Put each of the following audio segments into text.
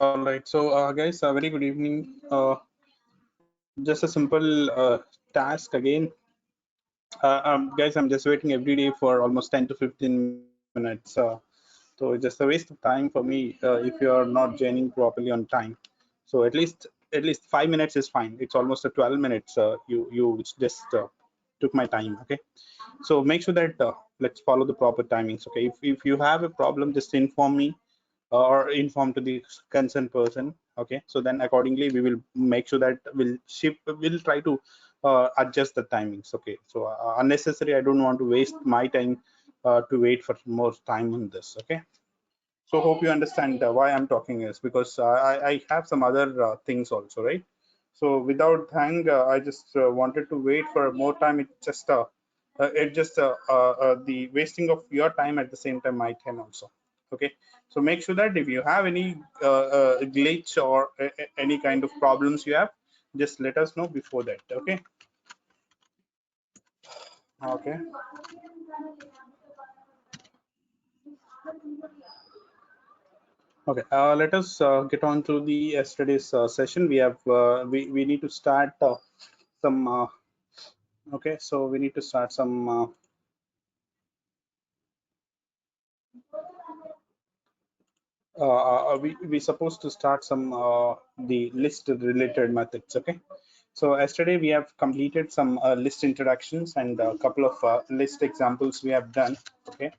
All right. So, guys, very good evening. Just a simple task again. Guys, I'm just waiting every day for almost 10 to 15 minutes. So it's just a waste of time for me if you are not joining properly on time. So at least 5 minutes is fine. It's almost a 12 minutes. You just took my time. Okay. So make sure that let's follow the proper timings. Okay. If you have a problem, just inform me or inform to the concerned person. Okay, so then accordingly we will make sure that we'll try to adjust the timings. Okay, so unnecessary, I don't want to waste my time to wait for more time on this. Okay, so hope you understand why I'm talking is because I have some other things also, right? So without hang I just wanted to wait for more time. It just the wasting of your time, at the same time my time also. Okay, so make sure that if you have any glitch or any kind of problems you have, just let us know before that. Okay. Okay. Okay, let us get on to the yesterday's session. We need to start some okay, so we need to start some we supposed to start some the list related methods. Okay, so yesterday we have completed some list introductions and a couple of list examples we have done. Okay,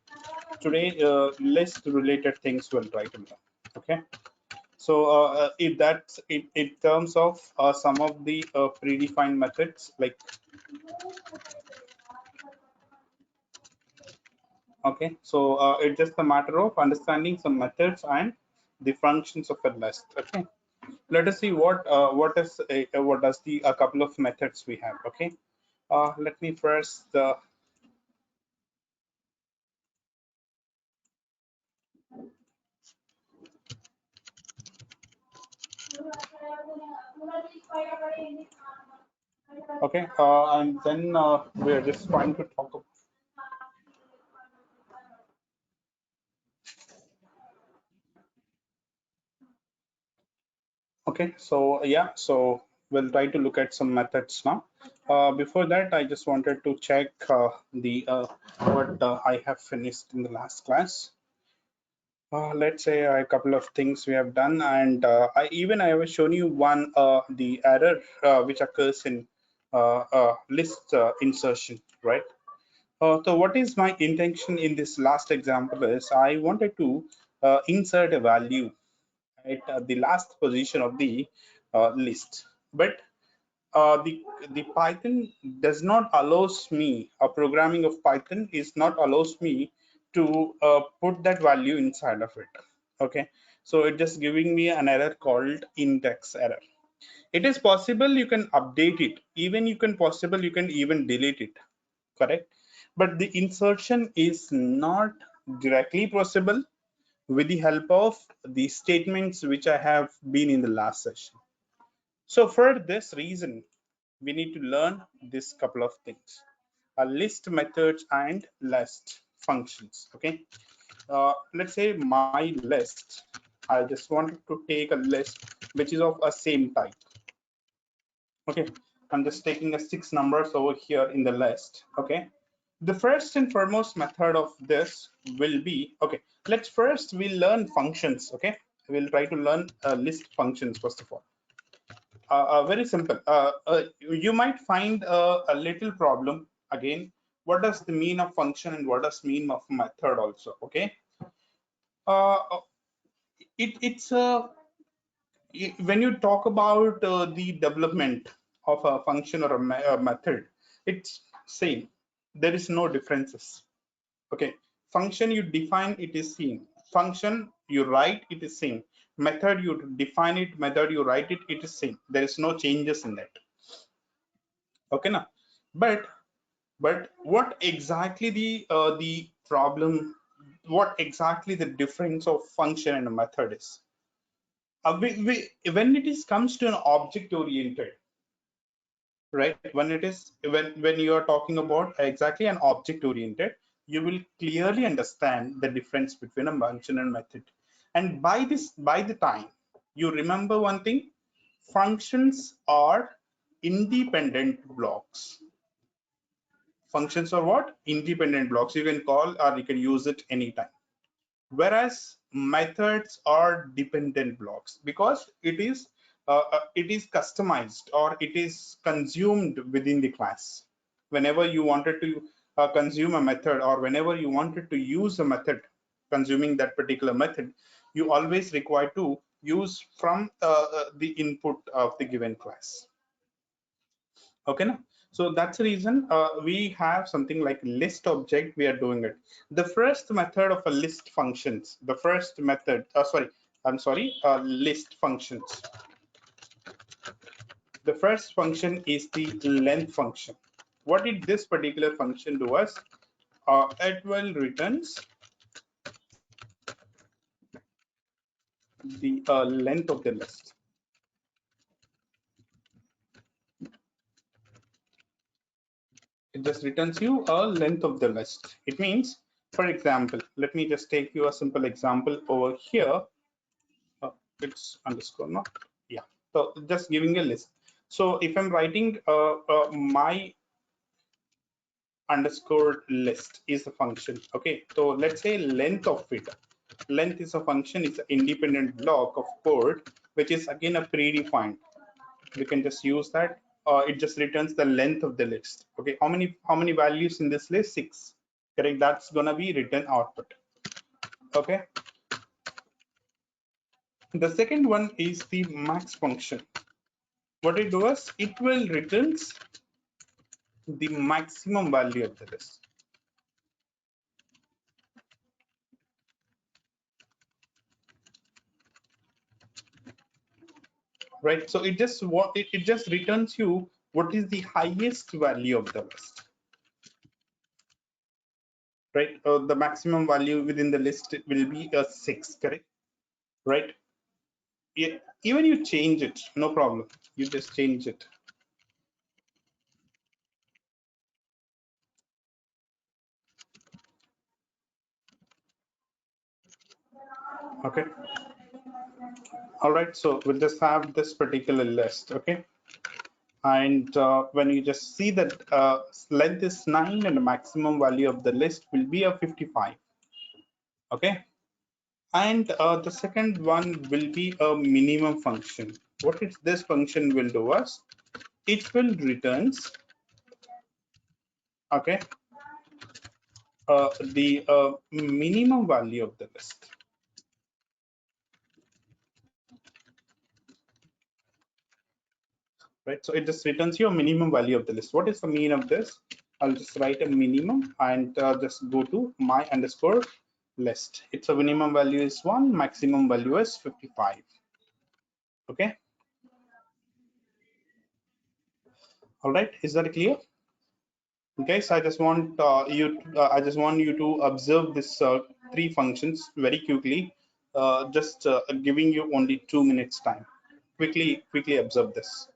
today list related things we'll try to learn. Okay, so if that's in terms of some of the predefined methods, like okay, so it's just a matter of understanding some methods and the functions of a list. Okay, let us see what does the a couple of methods we have. Okay, let me first okay, and then we're just trying to talk. Okay, so yeah, so we'll try to look at some methods now. Before that, I just wanted to check the what I have finished in the last class. Let's say a couple of things we have done, and I have shown you one the error which occurs in list insertion, right? So what is my intention in this last example is I wanted to insert a value at the last position of the list, but the Python does not allows me, a programming of Python is not allows me to put that value inside of it. Okay, so it just giving me an error called index error. It is possible you can update it, even you can even delete it, correct? But the insertion is not directly possible with the help of the statements which I have been in the last session. So for this reason, we need to learn this couple of things: a list methods and list functions. Okay, let's say my list, I just wanted to take a list which is of a same type. Okay, I'm just taking a 6 numbers over here in the list. Okay, the first and foremost method of this will be, okay, let's first we learn functions. Okay, we'll try to learn list functions first of all. Very simple. You might find a little problem again. What does the mean of function and what does mean of method also? Okay. Uh, it's when you talk about the development of a function or a method, it's same. There is no differences. Okay. Function you define, it is same. Function you write, it is same. Method you define it, method you write it, it is same. There is no changes in that. Okay now, but what exactly the problem, what exactly the difference of function and a method is? When it is comes to an object oriented, right? When you are talking about exactly an object oriented, you will clearly understand the difference between a function and method. And by the time You remember one thing, functions are independent blocks. Functions are what? Independent blocks. You can call or you can use it anytime. Whereas methods are dependent blocks because it is customized or it is consumed within the class. Whenever you wanted to consume a method or whenever you wanted to use a method consuming that particular method, you always require to use from the input of the given class. Okay, now so that's the reason we have something like list object. We are doing it. The first method of a list functions, the first method, list functions. The first function is the length function. What did this particular function do us? It will returns the length of the list. It just returns you a length of the list. It means, for example, let me just take you a simple example over here. It's underscore, no? Yeah. So just giving a list. So if I'm writing my underscore list is a function. Okay. So let's say length of it. Length is a function. It's an independent block of code, which is again a predefined. We can just use that. It just returns the length of the list. Okay. How many values in this list? 6. Correct. That's gonna be written output. Okay. The second one is the max function. What it does, it will returns the maximum value of the list. Right. So it just returns you what is the highest value of the list. Right. The maximum value within the list will be a 6. Correct. Right. Yeah. Even you change it, no problem. You just change it. Okay. All right. So we'll just have this particular list. Okay. And when you just see that length is 9 and the maximum value of the list will be a 55. Okay. And the second one will be a minimum function. What is this function will do us? It will returns, okay, the minimum value of the list. Right. So it just returns your minimum value of the list. What is the mean of this? I'll just write a minimum and just go to my underscore list. Its a minimum value is 1, maximum value is 55. Okay. All right. Is that clear? Okay, so I just want you to observe this 3 functions very quickly. Just giving you only 2 minutes time. Quickly observe this.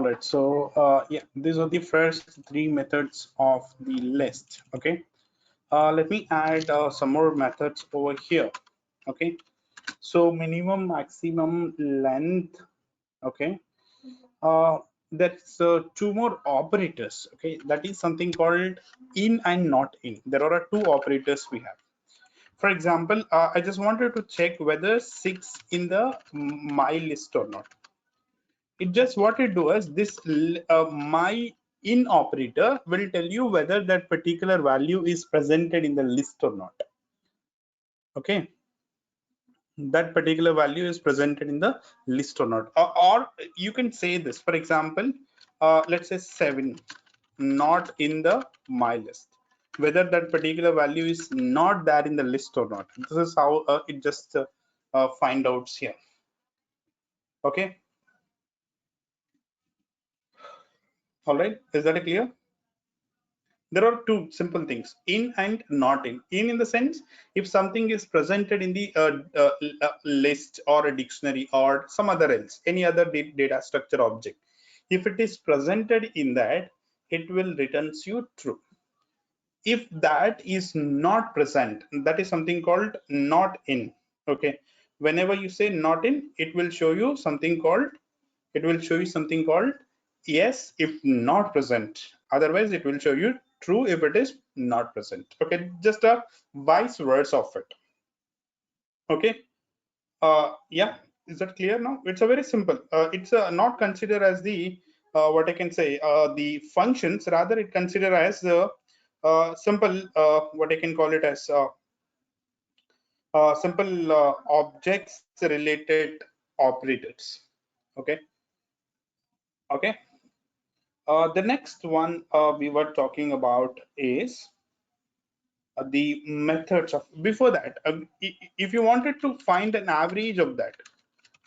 right, so yeah, these are the first three methods of the list. Okay, let me add some more methods over here. Okay, so minimum, maximum, length. Okay, uh, that's two more operators. Okay, that is something called in and not in. There are two operators we have. For example, I just wanted to check whether 6 in the my list or not. It just what it does, this my in operator will tell you whether that particular value is presented in the list or not. Okay, that particular value is presented in the list or not. Or you can say this, for example, let's say 7 not in the my list, whether that particular value is not there in the list or not. This is how it just find out here. Okay, all right, is that clear? There are two simple things, in and not in. In the sense, if something is presented in the list or a dictionary or some other else, any other data structure object, if it is presented in that, it will returns you true. If that is not present, that is something called not in. Okay, whenever you say not in, it will show you something called, yes if not present, otherwise it will show you true if it is not present. Okay, just a vice versa of it. Okay, yeah, is that clear now? It's a very simple, it's not considered as the what I can say, the functions, rather it considered as the simple, what I can call it as simple objects related operators. Okay, okay. The next one we were talking about is the methods of, before that, if you wanted to find an average of that,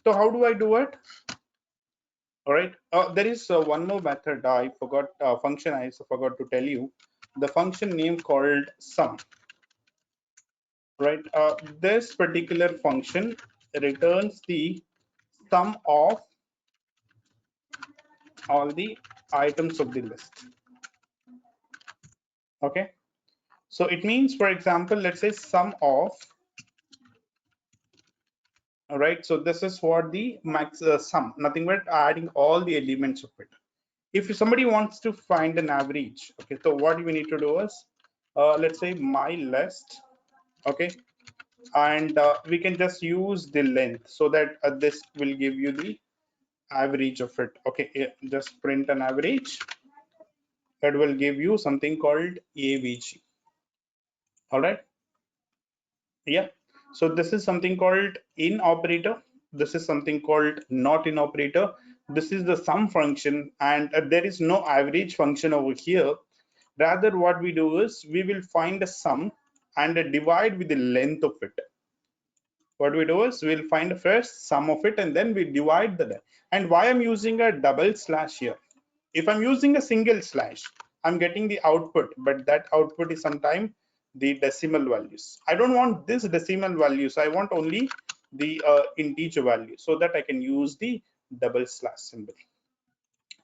so how do I do it? All right, there is one more method I forgot, function I forgot to tell you, the function name called sum. Right, this particular function returns the sum of all the items of the list. Okay, so it means, for example, let's say sum of, all right, so this is what the max sum, nothing but adding all the elements of it. If somebody wants to find an average, okay, so what we need to do is, let's say my list. Okay, and we can just use the length so that this will give you the average of it. Okay, just print an average, that will give you something called avg. All right, yeah, so this is something called in operator, this is something called not in operator, this is the sum function, and there is no average function over here. Rather what we do is we will find a sum and divide with the length of it. What we do is we'll find the first sum of it and then we divide the, and why I'm using a double slash here, if I'm using a single slash, I'm getting the output, but that output is sometime the decimal values. I don't want this decimal values, I want only the integer value, so that I can use the double slash symbol.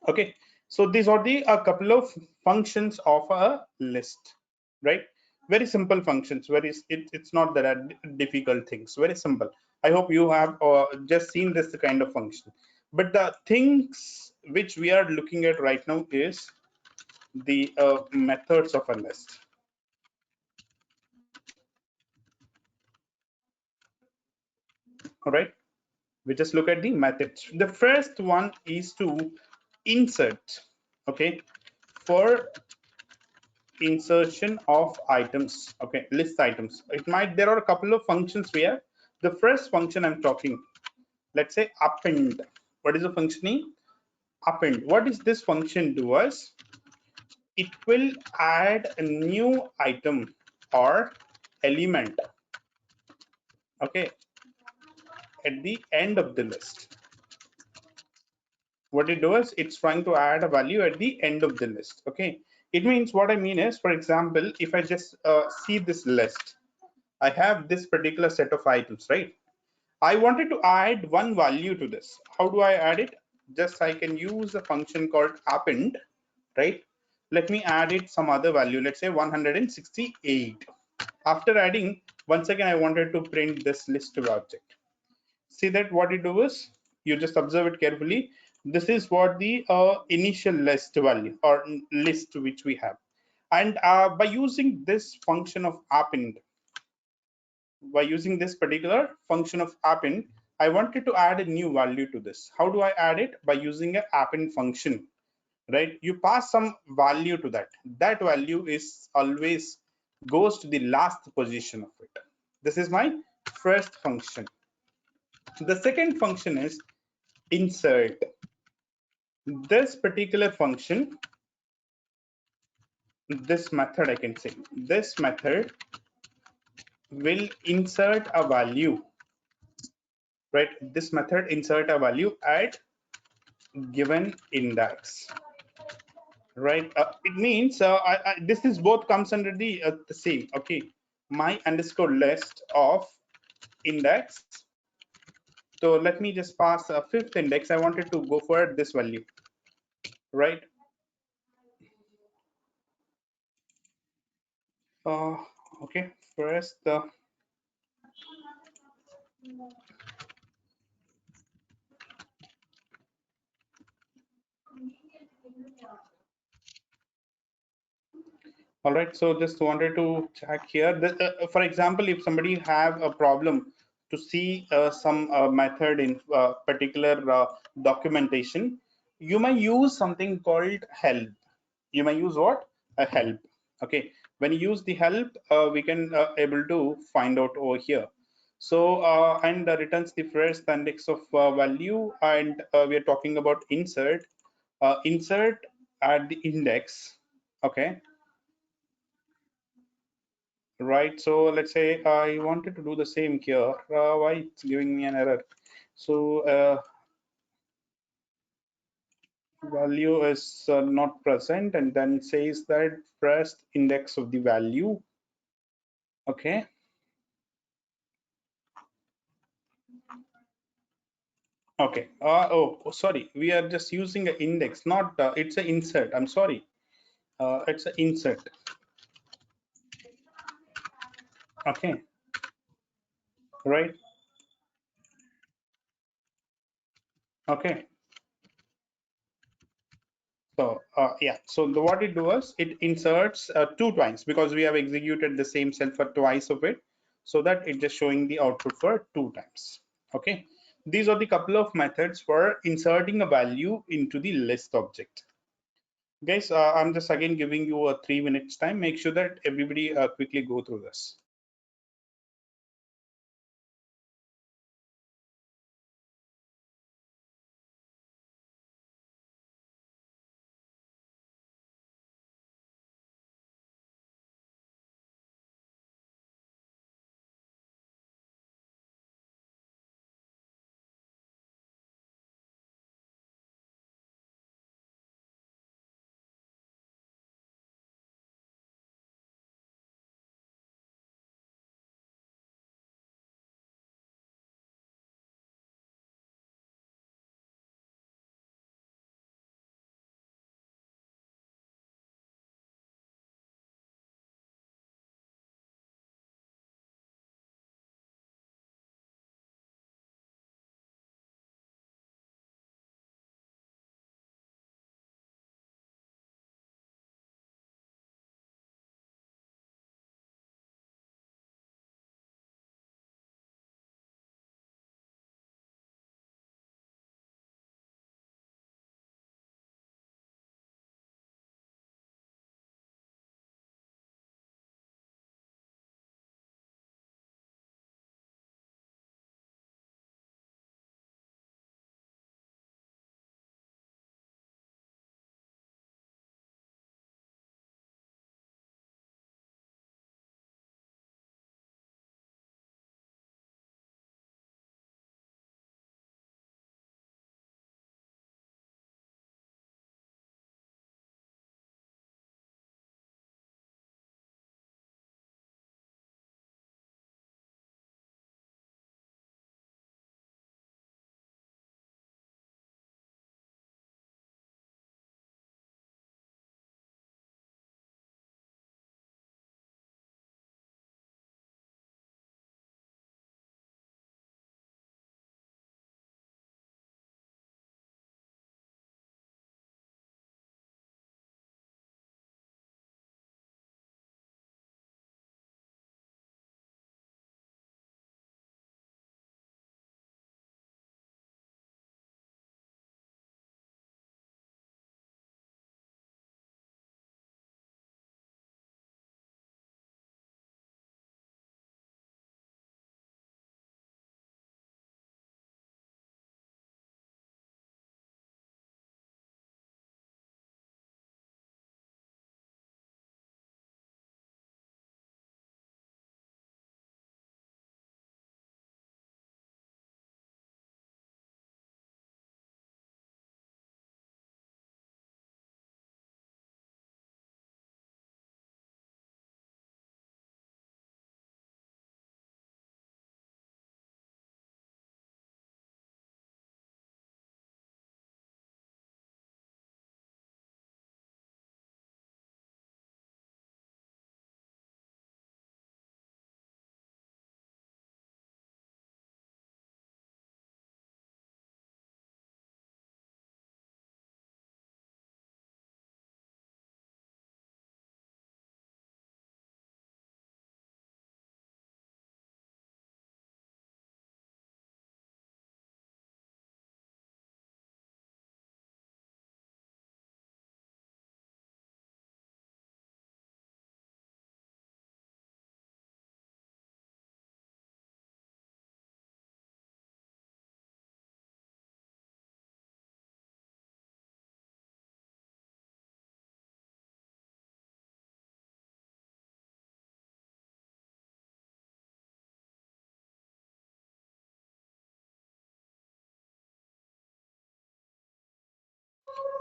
Okay, so these are the a couple of functions of a list, right? Very simple functions, it's not that difficult things, very simple. I hope you have just seen this kind of function, but the things which we are looking at right now is the methods of a list. All right, we just look at the methods. The first one is to insert. Okay, for insertion of items, okay, list items, it might, there are a couple of functions here. The first function I'm talking, let's say append. What is the function name? Append. What is this function do us? It will add a new item or element, okay, at the end of the list. What it does, it's trying to add a value at the end of the list. Okay, it means, what I mean is, for example, if I just see this list, I have this particular set of items, right? I wanted to add one value to this. How do I add it? just I can use a function called append, right? Let me add it some other value, let's say 168. After adding, once again, I wanted to print this list of object. See that what it do is, you just observe it carefully. This is what the initial list value or list which we have. And by using this function of append, by using this particular function of append, I wanted to add a new value to this. How do I add it? By using a append function, right? You pass some value to that. That value is always goes to the last position of it. This is my first function. The second function is insert. This particular function, this method, I can say, this method will insert a value, right? This method insert a value at given index, right? It means this is both comes under the same, okay? My underscore list of index. So let me just pass a fifth index. I wanted to go for this value, right? Uh, okay, first the all right, so just wanted to check here. For example, if somebody have a problem to see some method in particular documentation, you may use something called help. You may use what? A help. Okay. When you use the help, we can able to find out over here. So and returns the first index of value, and we are talking about insert. Insert at the index. Okay, right? So let's say I wanted to do the same here. Why it's giving me an error? So value is not present, and then says that first index of the value. Okay. Okay. Oh, sorry. We are just using an index, not it's an insert. I'm sorry. It's an insert. Okay. Right. Okay. So yeah, so what it does, it inserts two times because we have executed the same cell for twice of it, so that it just showing the output for two times. Okay, these are the couple of methods for inserting a value into the list object. Guys, I'm just again giving you a 3 minutes time. Make sure that everybody quickly go through this.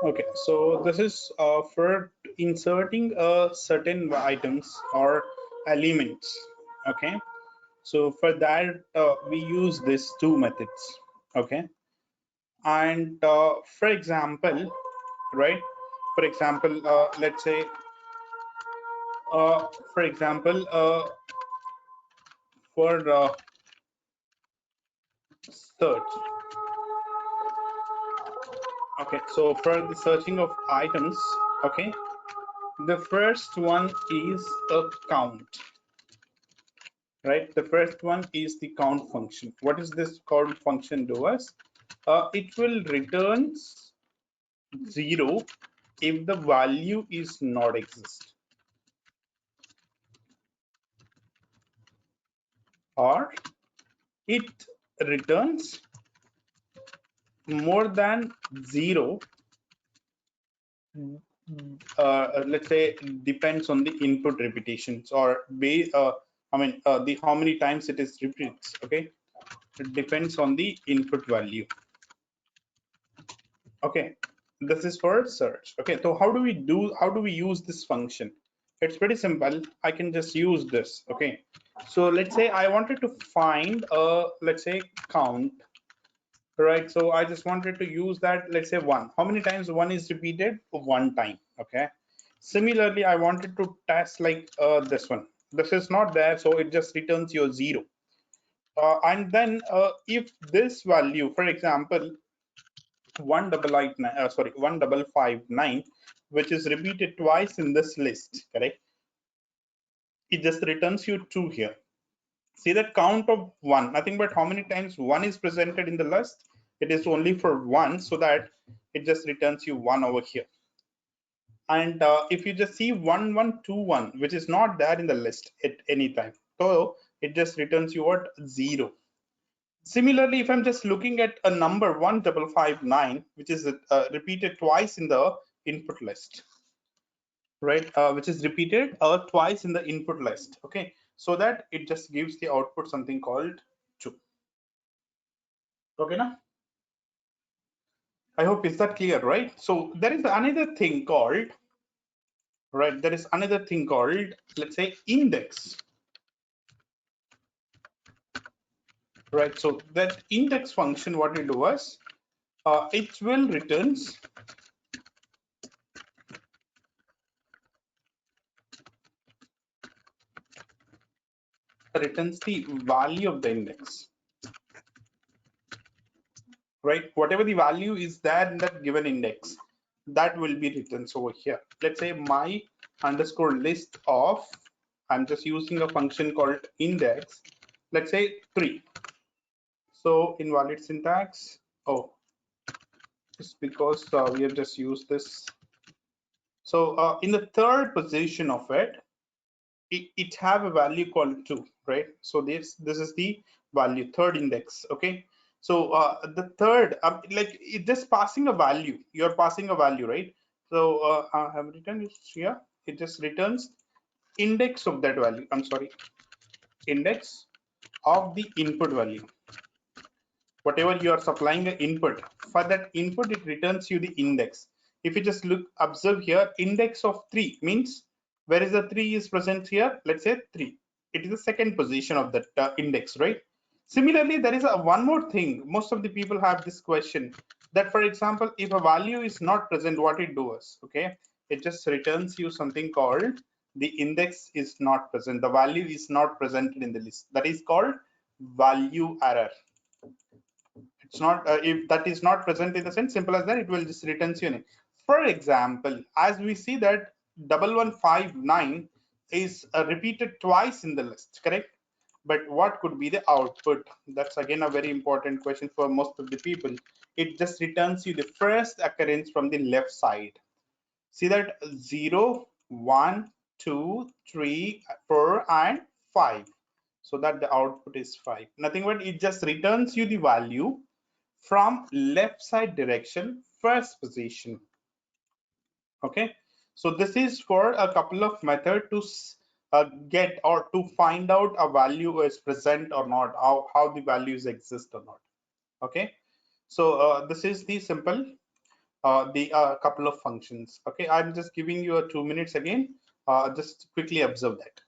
Okay, so this is for inserting certain items or elements. Okay, so for that we use these two methods. Okay, and for example, right? For example, let's say, uh, for example, for search. Okay, so for the searching of items, okay, the first one is a count, right? The first one is the count function. What is this count function do us? It will returns 0 if the value is not exist, or it returns more than 0. Let's say depends on the input repetitions or the how many times it is repeats. Okay, it depends on the input value. Okay, this is for search. Okay, so how do we use this function? It's pretty simple. I can just use this. Okay, so let's say I wanted to find a, let's say, count, right? So I just wanted to use that, let's say, one. How many times one is repeated? One time. Okay, similarly I wanted to test like this one. This is not there, so it just returns your 0. And then if this value, for example, 1559, which is repeated twice in this list, correct? It just returns you 2 here. See that count of 1, nothing but how many times 1 is presented in the list. It is only for 1, so that it just returns you 1 over here. And if you just see 1121, which is not there in the list at any time, so it just returns you what? 0. Similarly, if I'm just looking at a number 1559, which is repeated twice in the input list, right? Which is repeated twice in the input list. Okay, so that it just gives the output something called 2. Okay, now I hope is that clear, right? So there is another thing called, right? There is another thing called, let's say, index, right? So that index function, what we do is it will returns the value of the index, right? Whatever the value is there in that given index, that will be written over here. Let's say my underscore list of, I'm just using a function called index, let's say 3. So invalid syntax. Oh, it's because we have just used this. So in the third position of it have a value called 2, right? So this is the value, third index. Okay, so the third, like it just passing a value, you're passing a value, right? So I have written it here. It just returns index of that value. I'm sorry, index of the input value. Whatever you are supplying the input, for that input it returns you the index. If you just look, observe here, index of 3 means where is the 3 is present here? Let's say 3, it is the second position of that index, right? Similarly, there is a one more thing. Most of the people have this question, that for example, if a value is not present, what it does? Okay, it just returns you something called the index is not present, the value is not presented in the list. That is called value error. It's not if that is not present in the sense, simple as that, it will just returns you name. For example, as we see that 1159 is repeated twice in the list, correct? But what could be the output? That's again a very important question for most of the people. It just returns you the first occurrence from the left side. See that 0, 1, 2, 3, 4, and 5. So that the output is 5. Nothing but it just returns you the value from left side direction, first position. Okay, so this is for a couple of method to get or to find out a value is present or not, how the values exist or not. Okay, so this is the simple the couple of functions. Okay, I'm just giving you a 2 minutes again. Just quickly observe that.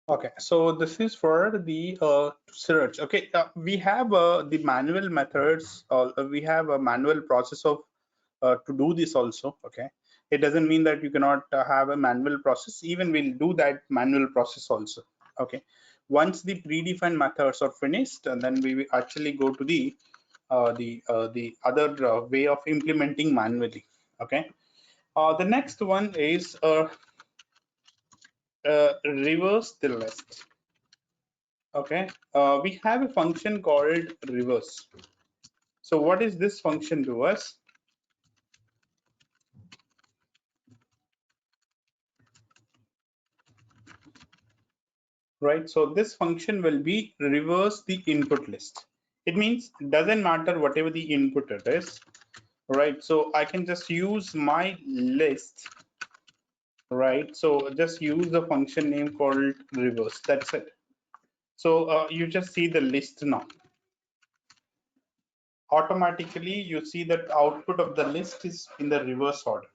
Okay, so this is for the search. Okay, we have the manual methods. We have a manual process of to do this also. Okay, it doesn't mean that you cannot have a manual process. Even we'll do that manual process also. Okay, once the predefined methods are finished, and then we will actually go to the other way of implementing manually. Okay, the next one is reverse the list. Okay, we have a function called reverse. So what is this function do us? Right, so this function will be reverse the input list. It means it doesn't matter whatever the input it is, right? So I can just use my list, right? So just use the function name called reverse. That's it. So you just see the list now. Automatically, you see that output of the list is in the reverse order.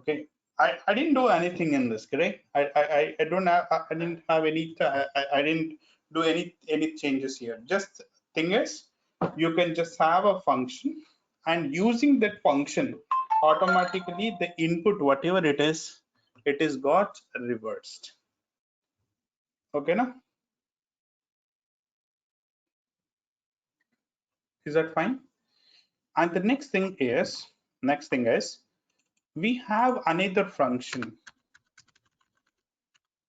Okay, I didn't do anything in this, correct? I don't have I didn't have any I didn't do any changes here. Just thing is, you can just have a function, and using that function, automatically the input whatever it is got reversed. Okay, now is that fine? And the next thing is we have another function.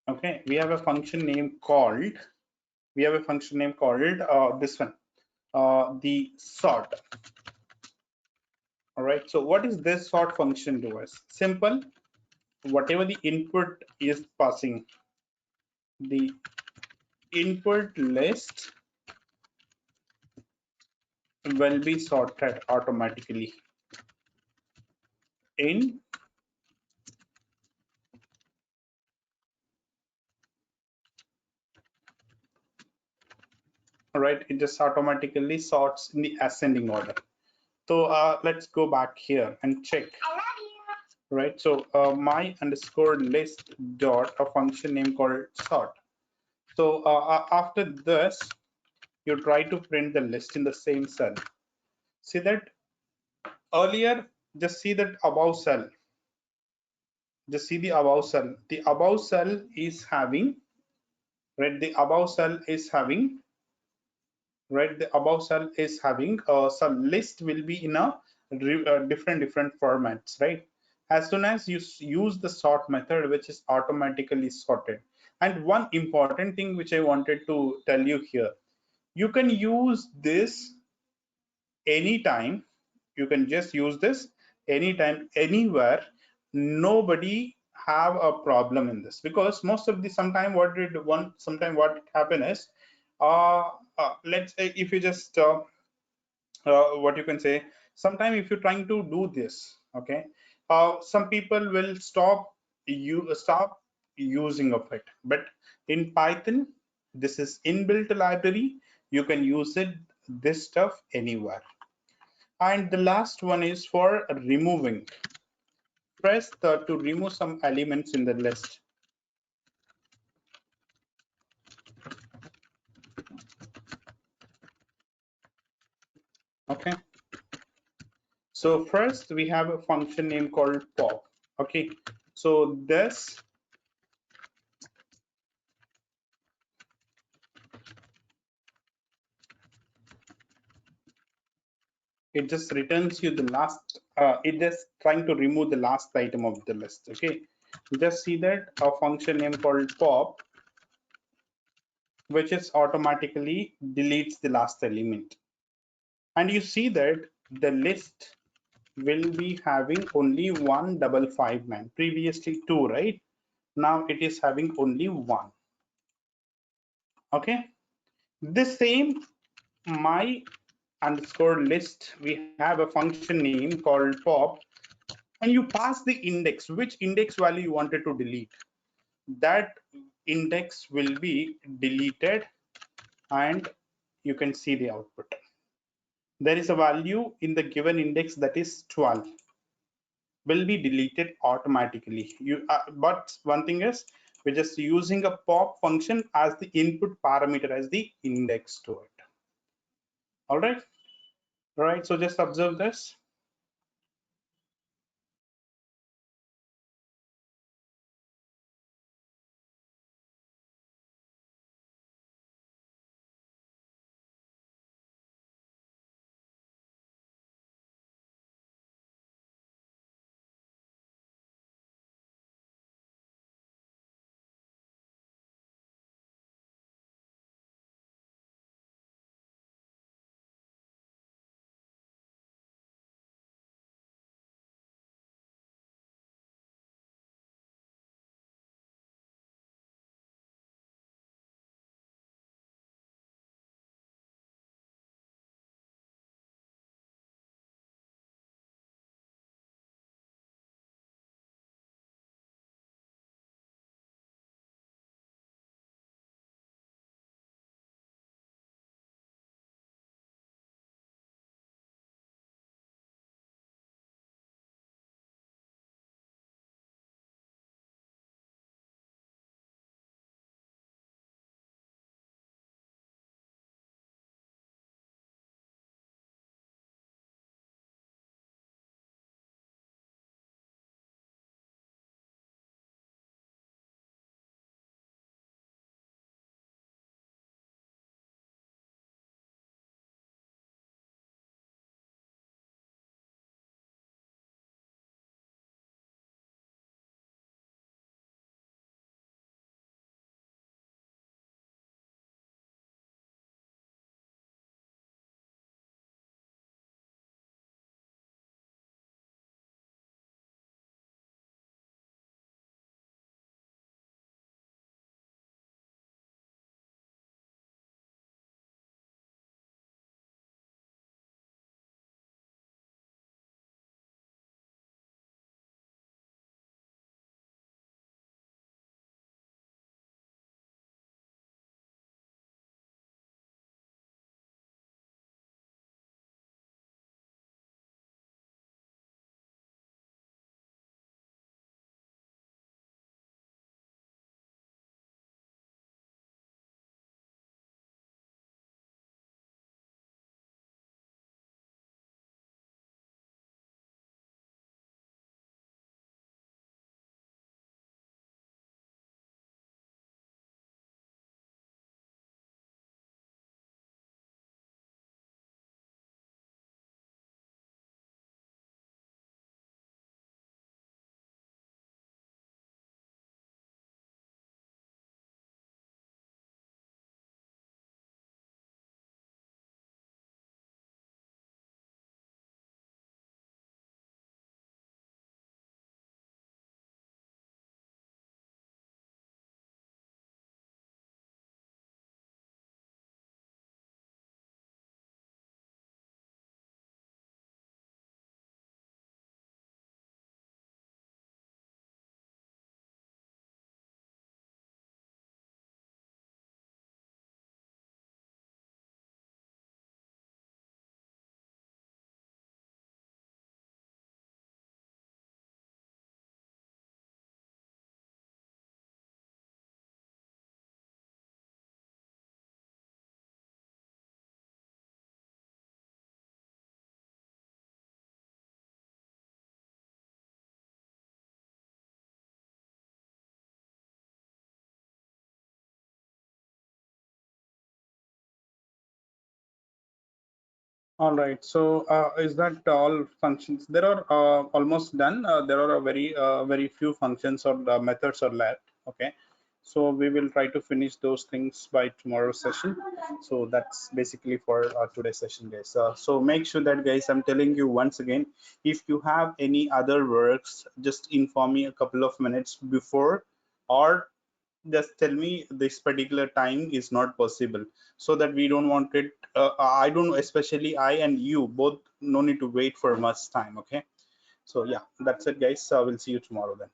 Okay, we have a function name called this one, the sort. All right, so what is this sort function do us? Simple, whatever the input is passing, the input list will be sorted automatically in all right, it just automatically sorts in the ascending order. So let's go back here and check. Right, so my underscore list dot a function name called sort. So after this, you try to print the list in the same cell. See that earlier, just see that above cell. Just see the above cell. The above cell is having, right? The above cell is having, right? The above cell is having some list will be in a different formats, right? As soon as you use the sort method, which is automatically sorted. And one important thing which I wanted to tell you here, you can use this anytime. You can just use this anytime, anywhere. Nobody have a problem in this, because most of the sometime what happen is let's say if you just what you can say, sometime if you're trying to do this, okay, some people will stop using of it. But in Python, this is inbuilt library, you can use it this stuff anywhere. And the last one is for removing. Press to remove some elements in the list. Okay. So first we have a function name called pop. Okay. So this it just returns you the last. It just trying to remove the last item of the list. Okay. Just see that a function name called pop, which is automatically deletes the last element. And you see that the list will be having only 1559, previously 2, right? Now it is having only 1. Okay, this same my underscore list, we have a function name called pop, and you pass the index, which index value you wanted to delete. That index will be deleted, and you can see the output. There is a value in the given index that is 12, will be deleted automatically. But one thing is, We're just using a pop function as the input parameter, as the index to it. All right. All right. So just observe this. All right. So is that all functions? There are almost done. There are a very few functions or methods are left. Okay. So we will try to finish those things by tomorrow's session. So that's basically for today's session, guys. So make sure that, guys, I'm telling you once again, if you have any other works, just inform me a couple of minutes before, or just tell me this particular time is not possible, so that we don't want it. I don't, especially I and you both, no need to wait for much time. Okay. So yeah, that's it, guys. We'll see you tomorrow then.